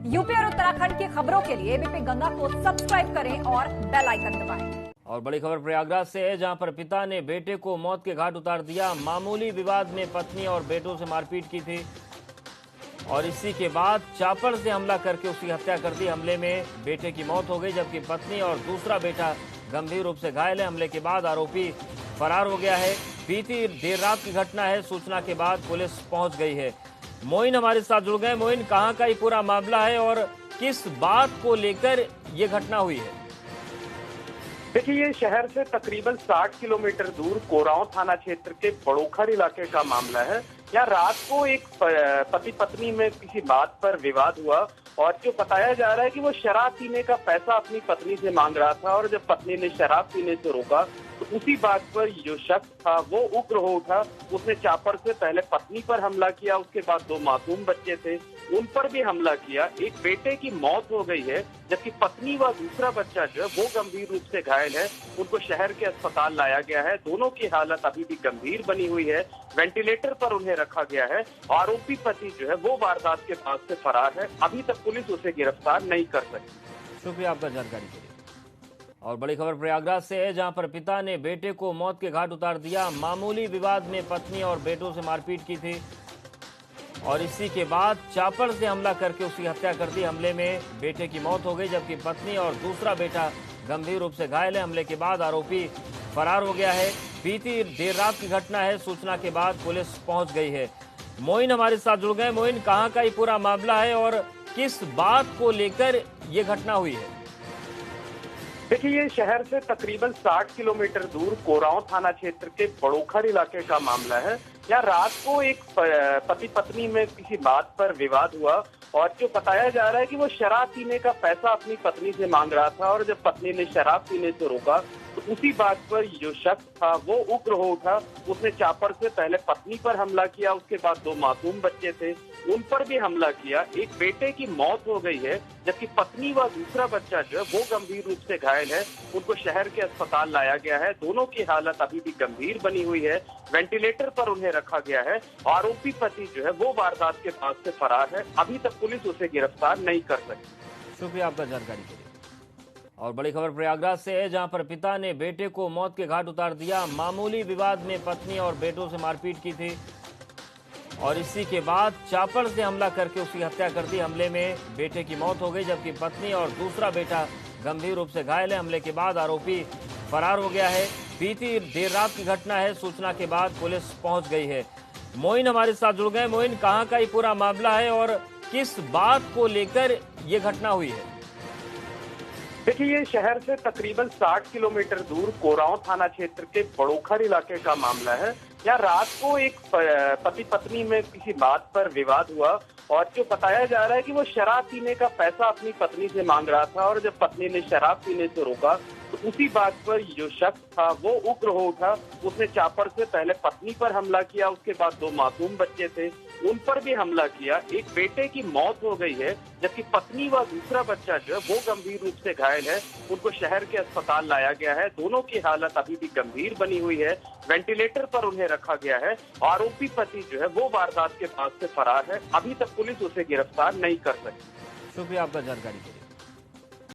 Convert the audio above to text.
UP और उत्तराखंड की खबरों के लिए एबीपी गंगा को सब्सक्राइब करें और बेल आइकन दबाएं। और बड़ी खबर प्रयागराज से है, जहां पर पिता ने बेटे को मौत के घाट उतार दिया। मामूली विवाद में पत्नी और बेटों से मारपीट की थी और इसी के बाद चापड़ से हमला करके उसकी हत्या कर दी। हमले में बेटे की मौत हो गई, जबकि पत्नी और दूसरा बेटा गंभीर रूप से घायल है। हमले के बाद आरोपी फरार हो गया है। बीती देर रात की घटना है। सूचना के बाद पुलिस पहुंच गई है। मोइन हमारे साथ जुड़ गए। मोइन, कहां का ये पूरा मामला है और किस बात को लेकर ये घटना हुई है? देखिए, ये शहर से तकरीबन 60 किलोमीटर दूर कोरांव थाना क्षेत्र के बड़ोखर इलाके का मामला है। यहाँ रात को एक पति पत्नी में किसी बात पर विवाद हुआ और जो बताया जा रहा है कि वो शराब पीने का पैसा अपनी पत्नी से मांग रहा था और जब पत्नी ने शराब पीने से रोका तो उसी बात पर जो शख्स था वो उग्र हो उठा। उसने चापड़ से पहले पत्नी पर हमला किया, उसके बाद 2 मासूम बच्चे थे उन पर भी हमला किया। एक बेटे की मौत हो गई है, जबकि पत्नी व दूसरा बच्चा जो है वो गंभीर रूप से घायल है। उनको शहर के अस्पताल लाया गया है। दोनों की हालत अभी भी गंभीर बनी हुई है। वेंटिलेटर पर उन्हें रखा गया है। आरोपी पति जो है वो वारदात के बाद से फरार है। अभी तक पुलिस उसे गिरफ्तार नहीं कर सकी। शुक्रिया आपका जानकारी के लिए। और बड़ी खबर प्रयागराज से है, जहां पर पिता ने बेटे को मौत के घाट उतार दिया। मामूली विवाद में पत्नी और बेटों से मारपीट की थी और इसी के बाद चापड़ से हमला करके उसकी हत्या कर दी। हमले में बेटे की मौत हो गई, जबकि पत्नी और दूसरा बेटा गंभीर रूप से घायल है। हमले के बाद आरोपी फरार हो गया है। बीती देर रात की घटना है। सूचना के बाद पुलिस पहुंच गई है। मोइन हमारे साथ जुड़ गए। मोइन, कहां का ये पूरा मामला है और किस बात को लेकर ये घटना हुई है? देखिए, ये शहर से तकरीबन 60 किलोमीटर दूर कोरांव थाना क्षेत्र के बड़ोखर इलाके का मामला है। यहाँ रात को एक पति पत्नी में किसी बात पर विवाद हुआ और जो बताया जा रहा है कि वो शराब पीने का पैसा अपनी पत्नी से मांग रहा था और जब पत्नी ने शराब पीने से रोका तो उसी बात पर जो शख्स था वो उग्र हो उठा। उसने चापड़ से पहले पत्नी पर हमला किया, उसके बाद 2 मासूम बच्चे थे उन पर भी हमला किया। एक बेटे की मौत हो गई है, जबकि पत्नी व दूसरा बच्चा जो है वो गंभीर रूप से घायल है। उनको शहर के अस्पताल लाया गया है। दोनों की हालत अभी भी गंभीर बनी हुई है। वेंटिलेटर पर उन्हें रखा गया है। आरोपी पति जो है वो वारदात के बाद से फरार है। अभी तक पुलिस उसे गिरफ्तार नहीं कर सकी। शुक्रिया आपका जानकारी के लिए। और बड़ी खबर प्रयागराज से है, जहां पर पिता ने बेटे को मौत के घाट उतार दिया। मामूली विवाद में पत्नी और बेटों से मारपीट की थी और इसी के बाद चापड़ से हमला करके उसकी हत्या कर दी। हमले में बेटे की मौत हो गई, जबकि पत्नी और दूसरा बेटा गंभीर रूप से घायल है। हमले के बाद आरोपी फरार हो गया है। बीती देर रात की घटना है। सूचना के बाद पुलिस पहुंच गई है। मोइन हमारे साथ जुड़ गए। मोइन, कहां का ये पूरा मामला है और किस बात को लेकर ये घटना हुई है? देखिए, ये शहर से तकरीबन 60 किलोमीटर दूर कोरांव थाना क्षेत्र के बड़ोखर इलाके का मामला है। यहाँ रात को एक पति पत्नी में किसी बात पर विवाद हुआ और जो बताया जा रहा है कि वो शराब पीने का पैसा अपनी पत्नी से मांग रहा था और जब पत्नी ने शराब पीने से रोका तो उसी बात पर जो शख्स था वो उग्र हो उठा। उसने चापड़ से पहले पत्नी पर हमला किया, उसके बाद 2 मासूम बच्चे थे उन पर भी हमला किया। एक बेटे की मौत हो गई है, जबकि पत्नी व दूसरा बच्चा जो है वो गंभीर रूप से घायल है। उनको शहर के अस्पताल लाया गया है। दोनों की हालत अभी भी गंभीर बनी हुई है। वेंटिलेटर पर उन्हें रखा गया है। आरोपी पति जो है वो वारदात के बाद से फरार है। अभी तक पुलिस उसे गिरफ्तार नहीं कर सकी। शुक्रिया आपका जानकारी के लिए।